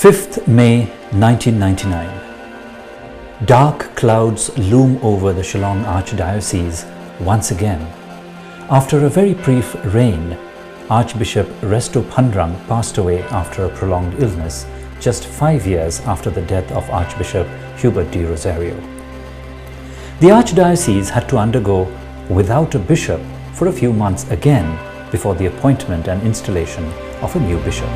5th May 1999. Dark clouds loom over the Shillong Archdiocese once again. After a very brief reign, Archbishop Resto Phandrang passed away after a prolonged illness just 5 years after the death of Archbishop Hubert de Rosario. The Archdiocese had to undergo without a bishop for a few months again before the appointment and installation of a new bishop.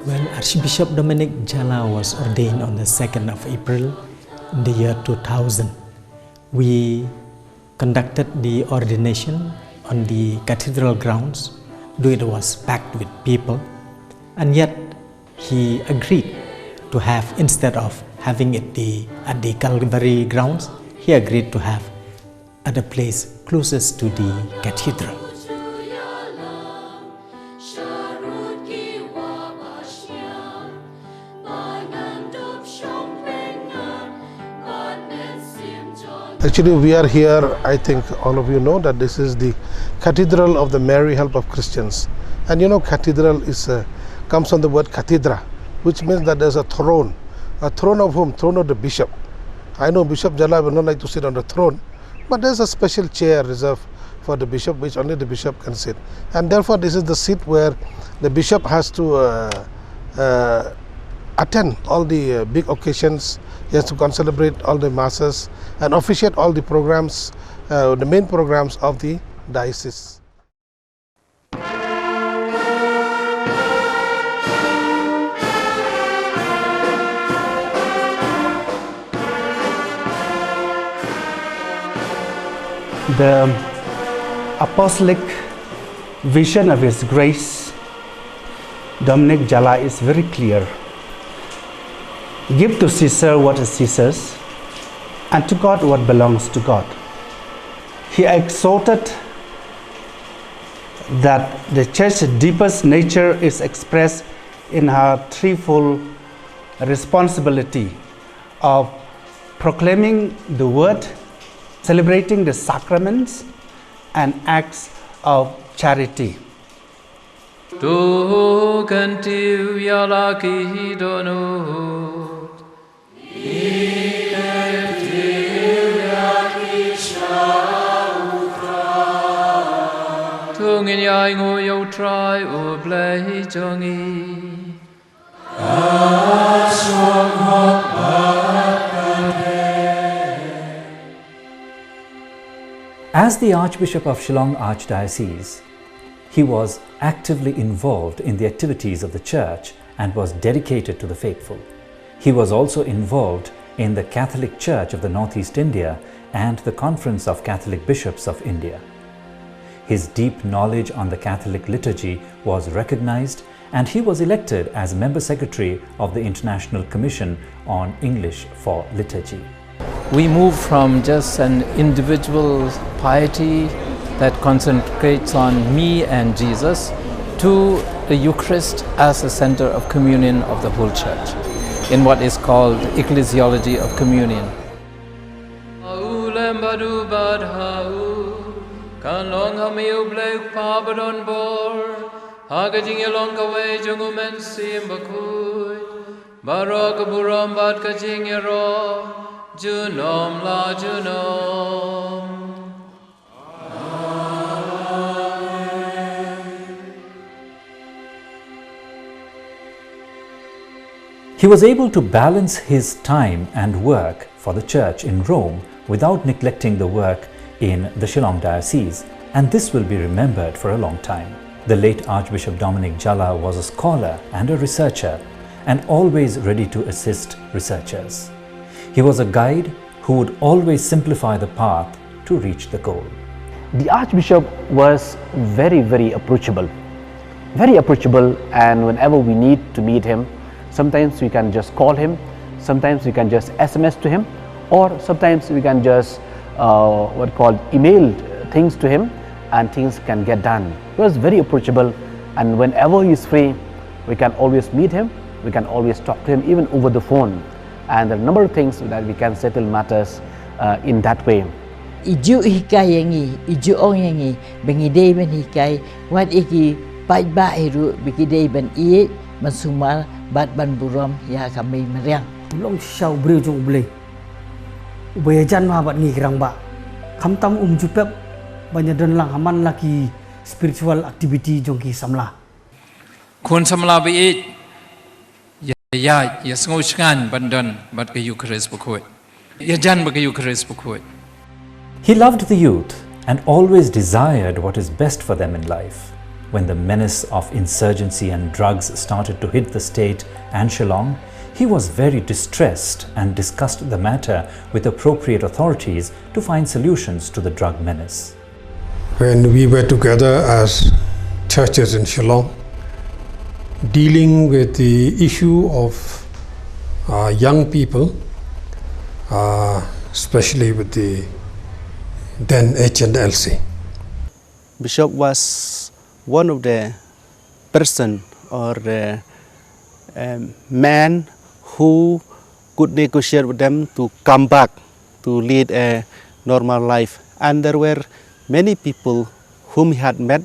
When Archbishop Dominic Jala was ordained on the 2nd of April in the year 2000, we conducted the ordination on the cathedral grounds, though it was packed with people, and yet he agreed to have, instead of having it at the Calvary grounds, he agreed to have at a place closest to the cathedral. Actually, we are here, I think all of you know that this is the Cathedral of the Mary Help of Christians. And you know, cathedral comes from the word cathedra, which means that there's a throne. A throne of whom? Throne of the bishop. I know Bishop Jala would not like to sit on the throne, but there's a special chair reserved for the bishop, which only the bishop can sit. And therefore, this is the seat where the bishop has to attend all the big occasions. He has to celebrate all the masses and officiate all the programs, the main programs of the diocese. The apostolic vision of His Grace, Dominic Jala, is very clear. Give to Caesar what is Caesar's, and to God what belongs to God. He exhorted that the Church's deepest nature is expressed in her threefold responsibility of proclaiming the Word, celebrating the sacraments, and acts of charity. Tu cantiu yala ki donu. Tu ngin yai ngo yo try o blai jongi. As the Archbishop of Shillong Archdiocese, he was actively involved in the activities of the Church and was dedicated to the faithful. He was also involved in the Catholic Church of the Northeast India and the Conference of Catholic Bishops of India. His deep knowledge on the Catholic liturgy was recognized, and he was elected as Member Secretary of the International Commission on English for Liturgy. We move from just an individual piety that concentrates on me and Jesus to the Eucharist as a center of communion of the whole Church, in what is called ecclesiology of communion. He was able to balance his time and work for the Church in Rome without neglecting the work in the Shillong Diocese, and this will be remembered for a long time. The late Archbishop Dominic Jala was a scholar and a researcher, and always ready to assist researchers. He was a guide who would always simplify the path to reach the goal. The Archbishop was very approachable, and whenever we need to meet him, sometimes we can just call him, Sometimes we can just SMS to him, or sometimes we can just email things to him, and things can get done. He was very approachable, and whenever he is free, we can always meet him, we can always talk to him even over the phone, and there are a number of things that we can settle matters in that way. Iju hikai yangi, iju ong yangi, bengi day ben hikai, wat iki pai ba eru biki day ben iye, mansumal bat ban buram ya kami meriang. Long shau beri jung beli, ubayajan mah bat ni kerang ba, kamtam jupep banyak dan lang haman lagi spiritual activity jong ki samla. Kun samla bi ya senguskan bandan bat ke Eucharist bukoi. Ya jan bat ke Eucharist bukoi. He loved the youth and always desired what is best for them in life. When the menace of insurgency and drugs started to hit the state and Shillong, he was very distressed and discussed the matter with appropriate authorities to find solutions to the drug menace. When we were together as churches in Shillong, dealing with the issue of young people, especially with the then HNLC. Bishop was one of the person or man who could negotiate with them to come back to lead a normal life. And there were many people whom he had met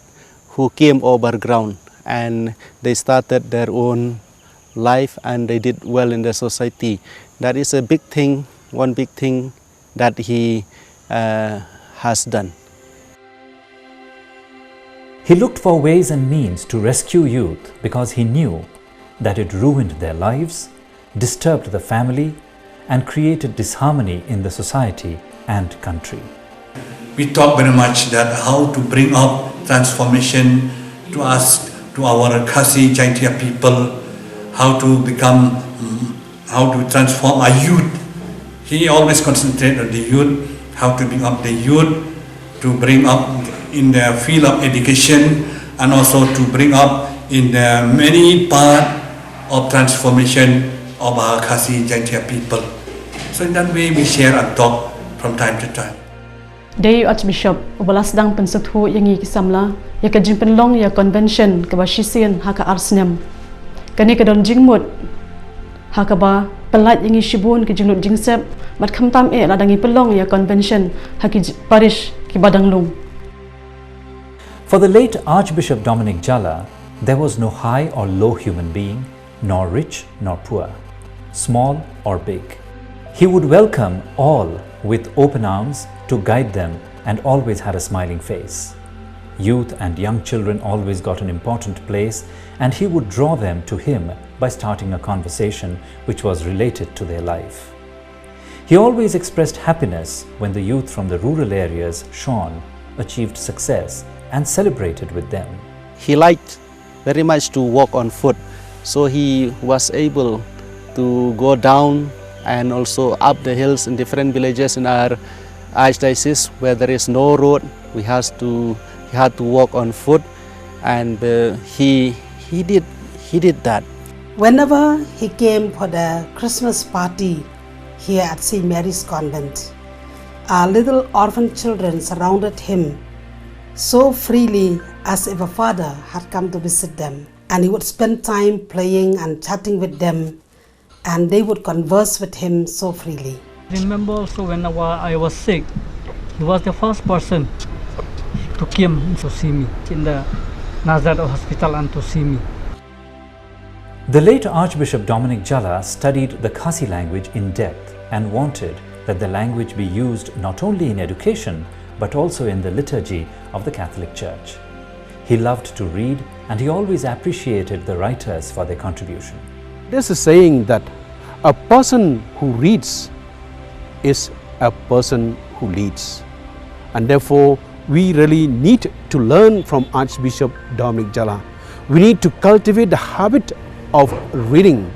who came overground and they started their own life and they did well in the society. That is a big thing, one big thing that he has done. He looked for ways and means to rescue youth because he knew that it ruined their lives, disturbed the family, and created disharmony in the society and country. We talk very much that how to bring up transformation to us, to our Khasi Jaintia people, how to become, how to transform our youth. He always concentrated on the youth, how to bring up the youth, to bring up in the field of education, and also to bring up in the many part of transformation of our Khasi Jaintia people. So in that way we share and talk from time to time. Day Archbishop ubalas dang pensathu yangi kisamla ya ka jimpenlong ya convention ka basisian ha ka arsnem kani ka don jingmut ha ka ba pelat yangi shibun ki jingnut jingsep mat khamtam e ladangi pelong ya convention ha ki parish ki badanglung. For the late Archbishop Dominic Jala, there was no high or low human being, nor rich nor poor, small or big. He would welcome all with open arms to guide them and always had a smiling face. Youth and young children always got an important place, and he would draw them to him by starting a conversation which was related to their life. He always expressed happiness when the youth from the rural areas shone, achieved success, and celebrated with them. He liked very much to walk on foot, so he was able to go down and also up the hills in different villages in our archdiocese where there is no road. He had to walk on foot, and he did that. Whenever he came for the Christmas party here at St. Mary's Convent, our little orphan children surrounded him so freely as if a father had come to visit them, and he would spend time playing and chatting with them, and they would converse with him so freely. Remember also when I was sick, he was the first person to come to see me in the Nazareth Hospital and to see me. The late Archbishop Dominic Jala studied the Khasi language in depth and wanted that the language be used not only in education but also in the liturgy of the Catholic Church. He loved to read, and he always appreciated the writers for their contribution. There's a saying that a person who reads is a person who leads, and therefore we really need to learn from Archbishop Dominic Jala. We need to cultivate the habit of reading.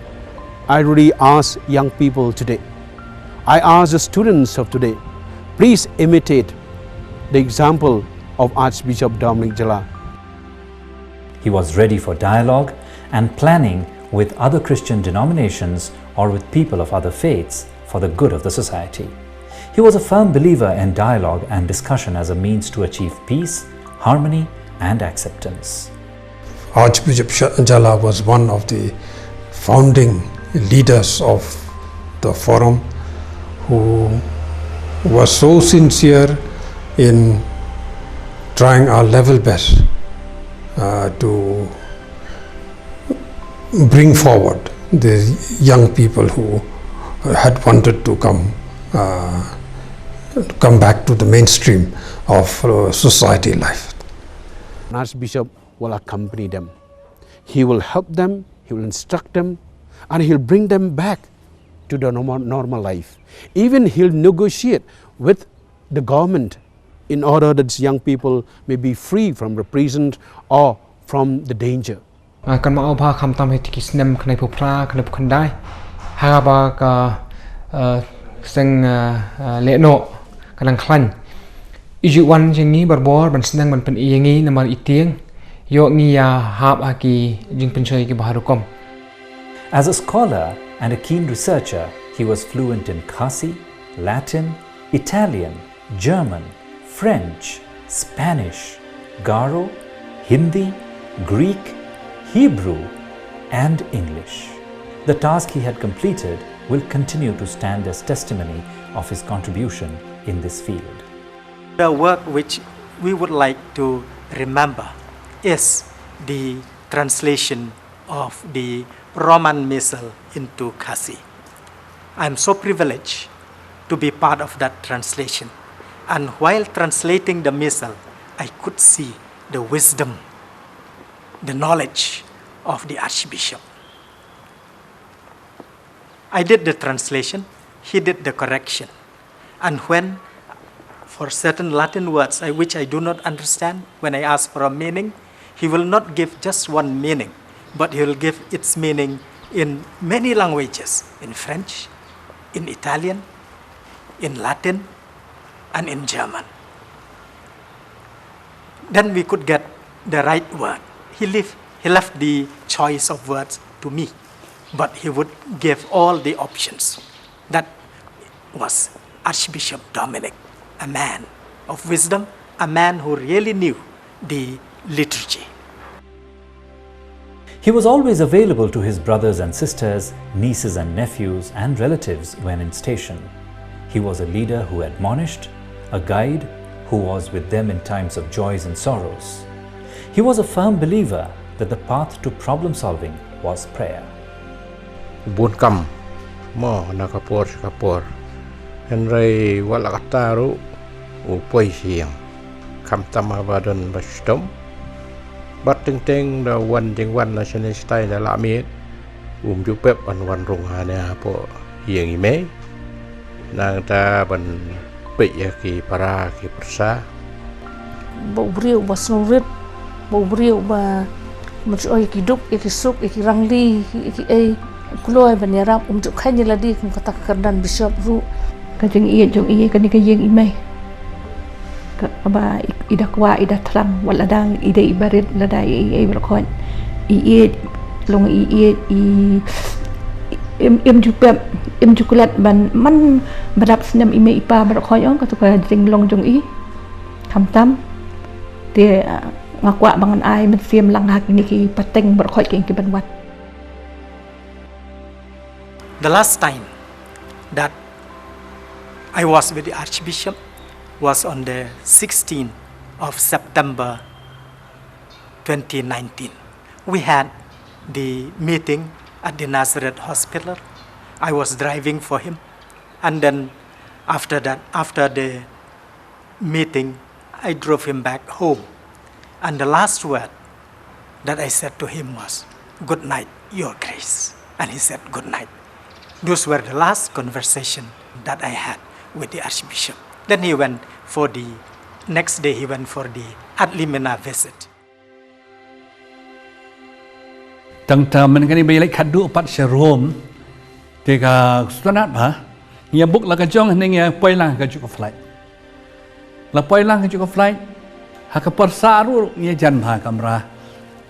I really ask young people today, I ask the students of today, please imitate the example of Archbishop Dominic Jala. He was ready for dialogue and planning with other Christian denominations or with people of other faiths for the good of the society. He was a firm believer in dialogue and discussion as a means to achieve peace, harmony, and acceptance. Archbishop Jala was one of the founding leaders of the forum who was so sincere in trying our level best to bring forward the young people who had wanted to come back to the mainstream of society life. Archbishop will accompany them. He will help them, he will instruct them, and he'll bring them back to the normal life. Even he'll negotiate with the government in order that young people may be free from the prison or from the danger. กันมาเอาพาคำตามให้ที่กิสเนมในผู้พระในผู้คนได้หากบากซึ่งเละโนกำลังคลั่นอีจุวันอย่างนี้บาร์บอร์บันสนังมันเป็นอย่างนี้นำมาอีเตียงโยงียาฮาบอากีจึงเป็นช่วยกิบารุกม As a scholar and a keen researcher, he was fluent in Khasi, Latin, Italian, German, French, Spanish, Garo, Hindi, Greek, Hebrew, and English. The task he had completed will continue to stand as testimony of his contribution in this field. The work which we would like to remember is the translation of the Roman Missal into Khasi. I am so privileged to be part of that translation, and while translating the Missal, I could see the wisdom, the knowledge of the Archbishop. I did the translation, he did the correction, and when for certain Latin words which I do not understand, when I ask for a meaning, he will not give just one meaning, but he will give its meaning in many languages, in French, in Italian, in Latin, and in German. Then we could get the right word. He left the choice of words to me, but he would give all the options. That was Archbishop Dominic, a man of wisdom, a man who really knew the liturgy. He was always available to his brothers and sisters, nieces and nephews, and relatives when in station. He was a leader who admonished, a guide who was with them in times of joys and sorrows. He was a firm believer that the path to problem solving was prayer. Bun kam mo nakapor Henry walakataru upoi siang kam tamabadan bastom bat ting the one jing one national style da lamit jupep an wan rong hana po hiang ime nang ta ban pe ki para ki persa bau riu ba snorit bau riu ba oi ki duk ki suk ki rangli ki ai kuloi ban yarap juk khani ladi kum kata kardan bishop ru ka jeng iya kan ka yeng imai ka ba idakwa idatrang waladang ide ibarit ladai ai berkon long em jukulat ban man badap senam ime ipa berkon on ka tu ka jeng long jong kam tam te ngakwa bangan ai men siam lang hak ni ki pateng berkon ki ban wat. The last time that I was with the Archbishop was on the 16th of September 2019. We had the meeting at the Nazareth Hospital. I was driving for him, and then after the meeting, I drove him back home. And the last word that I said to him was, "Good night, Your Grace." And he said, "Good night." Those were the last conversation that I had with the Archbishop. Then he went for the next day. He went for the ad limina visit. Tentang mengenai bayi kadu pat serum, tiga sunat bah, ia buk laga jong ni ia poi lang ke juga flight. La poi lang ke juga flight, hak persaru ia jan bah kamera,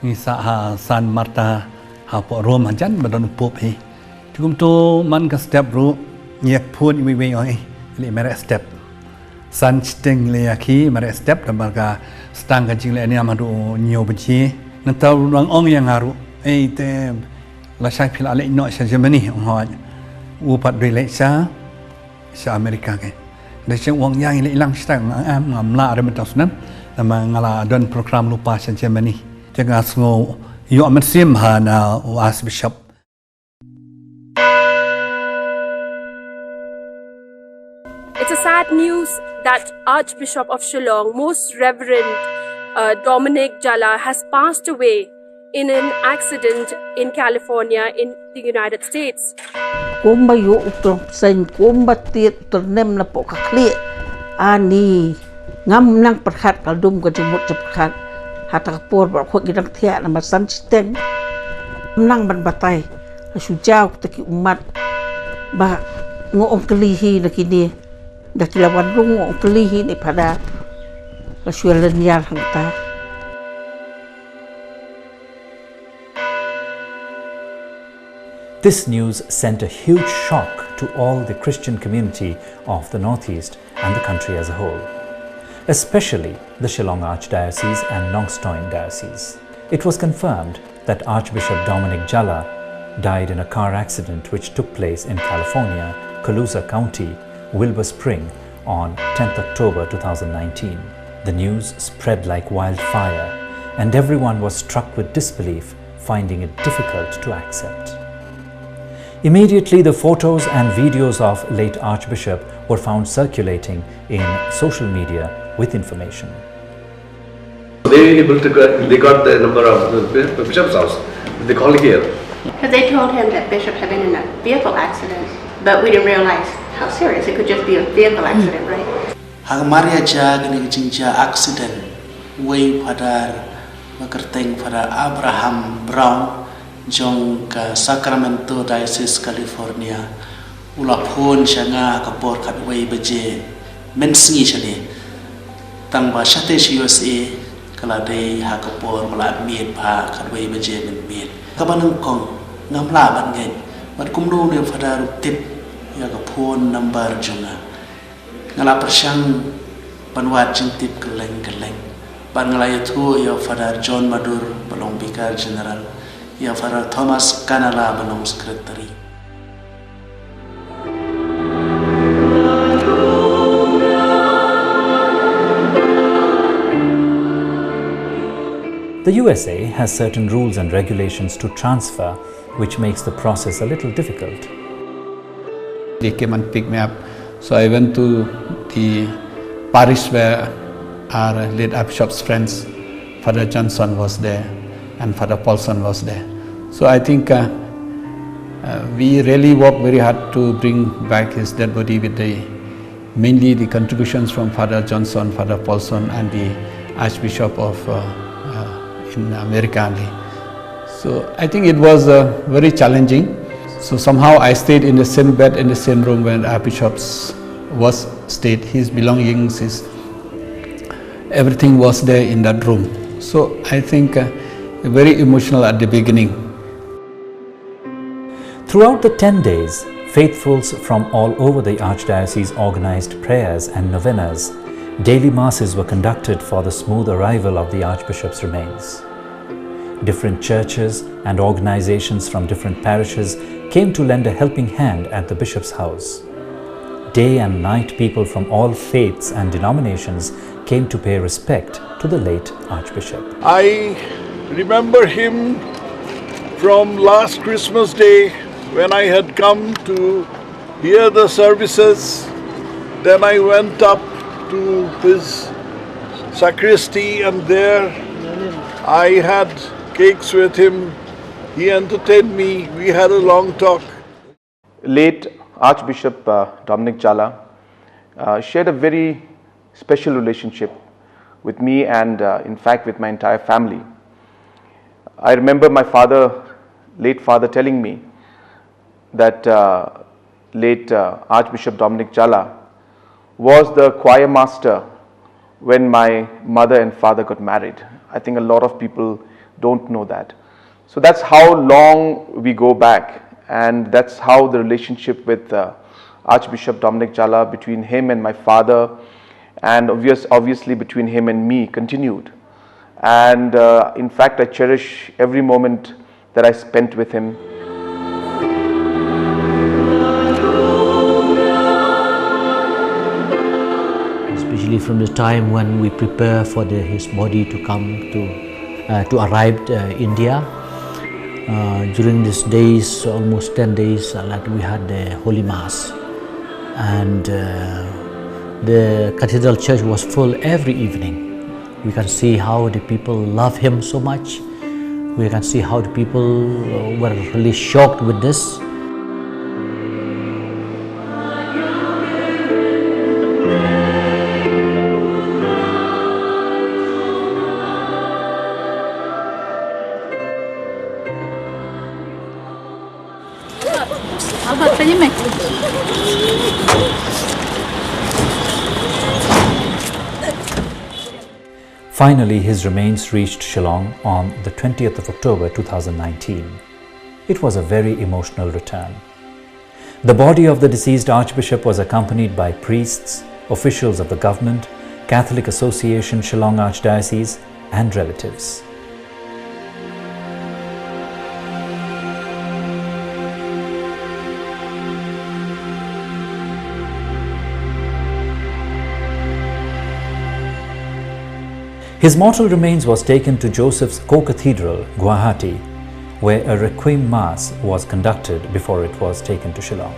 ni sah san marta hau po rom han jan badon pop hi tukum to man ka step ru nyak phun wi wi oi le mere step san sting le yakhi mere step da marga stang ka jing le ne amadu nyo bji nan taw rang ong yang haru ei te la shai phil ale no sha Germany ong ho u pat doi le sha America ke da chen wong yang le lang stang am ngam la da man tas nan ma ngala don program lupa sha Germany jaga sngo yo amat sim ha na Archbishop. It's a sad news that Archbishop of Shillong, Most Reverend Dominic Jala, has passed away in an accident in California in the United States. Kumba yu utong sen kumba tiet ternem na po kakli ani ngam nang perhat kaldum ka jemut perhat hata por ba ko gidang thia na masan chiteng nang ban batai sujau taki umat ba ngo ongkelihi nakini dakilawan rung ongkelihi ni pada kasualan yar hangta. This news sent a huge shock to all the Christian community of the Northeast and the country as a whole, especially the Shillong Archdiocese and Nongstoin Diocese. It was confirmed that Archbishop Dominic Jala died in a car accident which took place in California, Colusa County, Wilbur Spring on 10th October 2019. The news spread like wildfire and everyone was struck with disbelief, finding it difficult to accept. Immediately, the photos and videos of late Archbishop were found circulating in social media with information. They got the number of the bishop's house. They called here. Because they told him that Bishop had been in a vehicle accident, but we didn't realize how serious. It could just be a vehicle accident, right? Hang Maria jag ni jinja accident way padar makerteng pada Abraham Brown jong ke Sacramento Diocese California ulapun shanga kapor kat way beje mensingi chani tangba shate USA kala dei ha kapor mala miet pha kat way beje men miet kabanung kong ngamla ban ngai mat kumdu ne pada tip ya kapon number jonga ngala persang panwat jintip keleng ban ngalaya thu ya Father John Madur balong Vicar General ya Father Thomas Kanala balong Secretary. The USA has certain rules and regulations to transfer, which makes the process a little difficult. They came and picked me up. So I went to the parish where our late Archbishop's friends, Father Johnson was there and Father Paulson was there. So I think we really worked very hard to bring back his dead body with mainly the contributions from Father Johnson, Father Paulson and the Archbishop of in America only. So I think it was very challenging. So somehow I stayed in the same bed in the same room when Archbishop stayed. His belongings, everything was there in that room. So I think very emotional at the beginning. Throughout the 10 days, faithfuls from all over the Archdiocese organized prayers and novenas. Daily masses were conducted for the smooth arrival of the Archbishop's remains. Different churches and organizations from different parishes came to lend a helping hand at the Bishop's house. Day and night, people from all faiths and denominations came to pay respect to the late Archbishop. I remember him from last Christmas Day when I had come to hear the services. Then I went up to his sacristy and there I had cakes with him. He entertained me. We had a long talk. Late Archbishop Dominic Jala shared a very special relationship with me and in fact with my entire family. I remember my late father telling me that late Archbishop Dominic Jala was the choir master when my mother and father got married. I think a lot of people don't know that. So that's how long we go back, and that's how the relationship with Archbishop Dominic Jala, between him and my father, and obviously between him and me, continued. And in fact, I cherish every moment that I spent with him. Especially from the time when we prepare for his body to come to arrive India. During these days, almost 10 days, like we had the Holy Mass, and the cathedral church was full every evening. We can see how the people love him so much. We can see how the people were really shocked with this. Finally, his remains reached Shillong on the 20th of October 2019. It was a very emotional return. The body of the deceased Archbishop was accompanied by priests, officials of the government, Catholic Association Shillong Archdiocese, and relatives. His mortal remains was taken to Joseph's Co-Cathedral, Guwahati, where a requiem mass was conducted before it was taken to Shillong.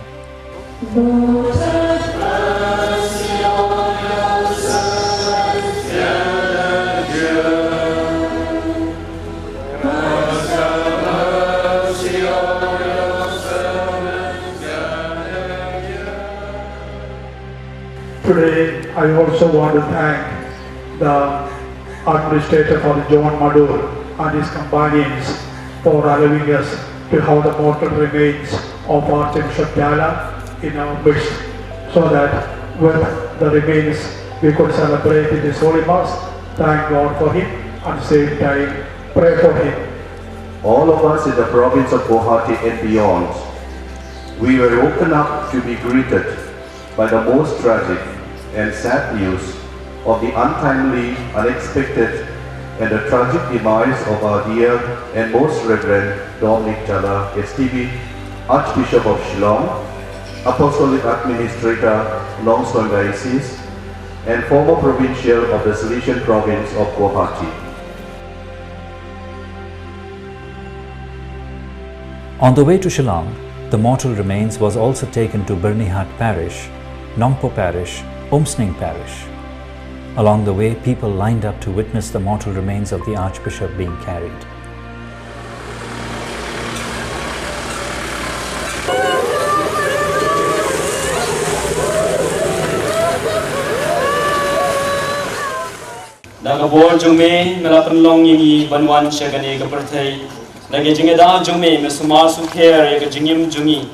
Today, I also want to thank the Administrator Father John Madur and his companions for allowing us to have the mortal remains of Archbishop Jala in our midst, so that with the remains we could celebrate this Holy Mass, thank God for him, and at the same time pray for him. All of us in the province of Guwahati and beyond, we were woken up to be greeted by the most tragic and sad news of the untimely, unexpected, and the tragic demise of our dear and most Reverend Dominic Jala, STB, Archbishop of Shillong, Apostolic Administrator, Longstone Diocese, and former Provincial of the Salesian Province of Guwahati. On the way to Shillong, the mortal remains was also taken to Birnihat Parish, Nongpo Parish, Umsning Parish. Along the way, people lined up to witness the mortal remains of the Archbishop being carried. Nagabor jume melapan long yingi banwan syagani kepertai. Nagi jingeda jume mesuma sukher ya kejingim jungi.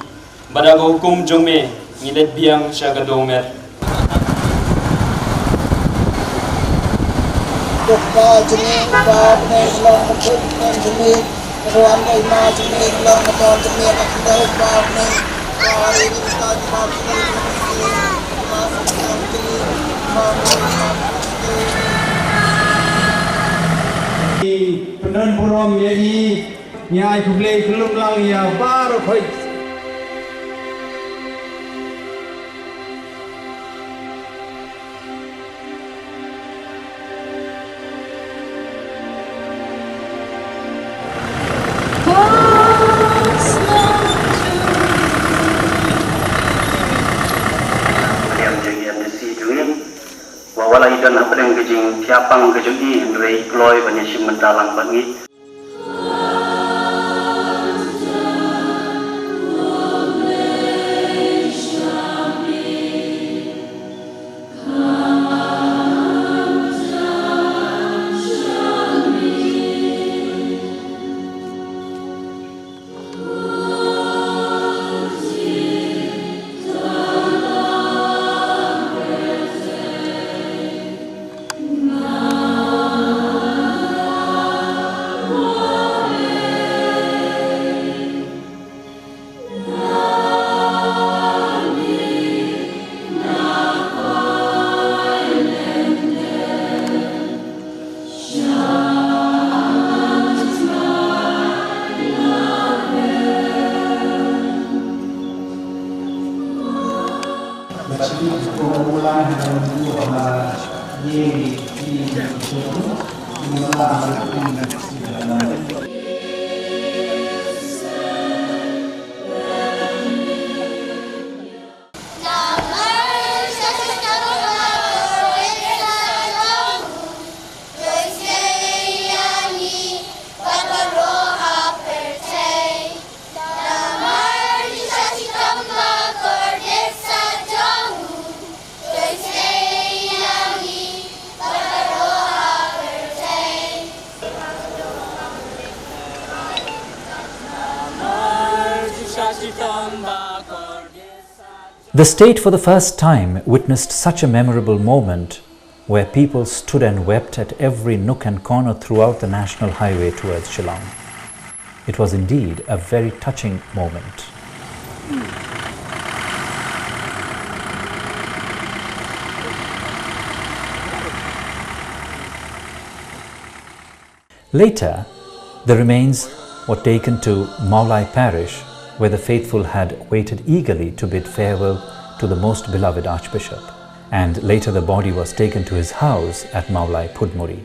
Badago hukum jume ngilet biang syagadomer. Dokter jenis bab long mukut dan jenis ruang lima jenis long motor jenis akibat bab hari ini kita bab jenis penon burom yai nyai kublai kelung lang ya baru koi. Walai dan apa yang kejing tiapang kejugi Hendrei Kloy banyak simentalang bangi. The state for the first time witnessed such a memorable moment where people stood and wept at every nook and corner throughout the national highway towards Shillong. It was indeed a very touching moment. Later, the remains were taken to Maulai parish, where the faithful had waited eagerly to bid farewell to the most beloved Archbishop, and later the body was taken to his house at Maulai Pudmuri.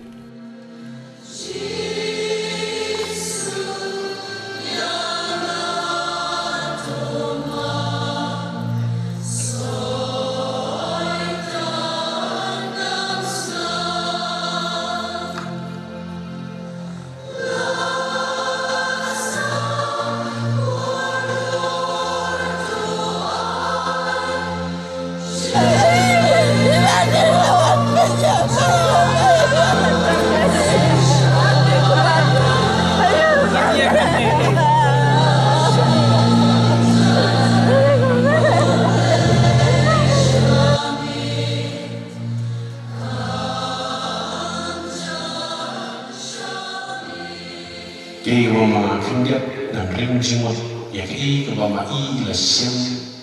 Cái mà kinh điệp nằm riêng riêng một, ya cái cái mà y là xem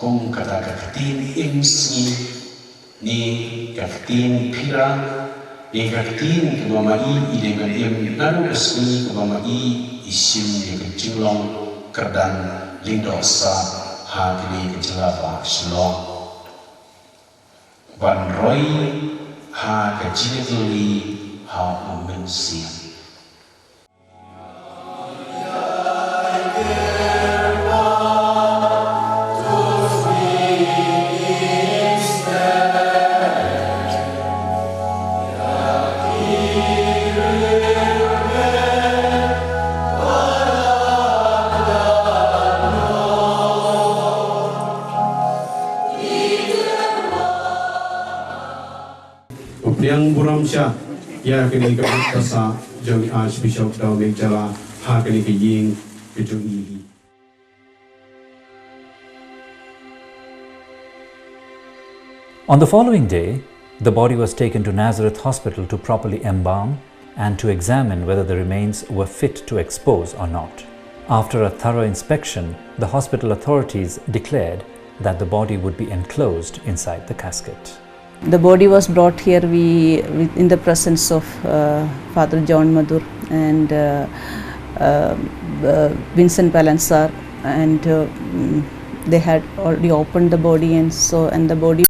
công cả ta cả tin em si ni cả tin pira ni cả tin cái mà y dengan em lalu resmi cái mà y isim ya cái chính long kerdan lindosa ha kini kejelava Shillong van roy ha cái jinetli ha umensi. Yang Buramsha, ya kini kebutasa, jeng Archbishop Dominic Jala, ha kini kiying kejung ihi. On the following day, the body was taken to Nazareth Hospital to properly embalm and to examine whether the remains were fit to expose or not. After a thorough inspection, the hospital authorities declared that the body would be enclosed inside the casket. The body was brought here in the presence of Father John Madur and Vincent Balansar, and they had already opened the body, and the body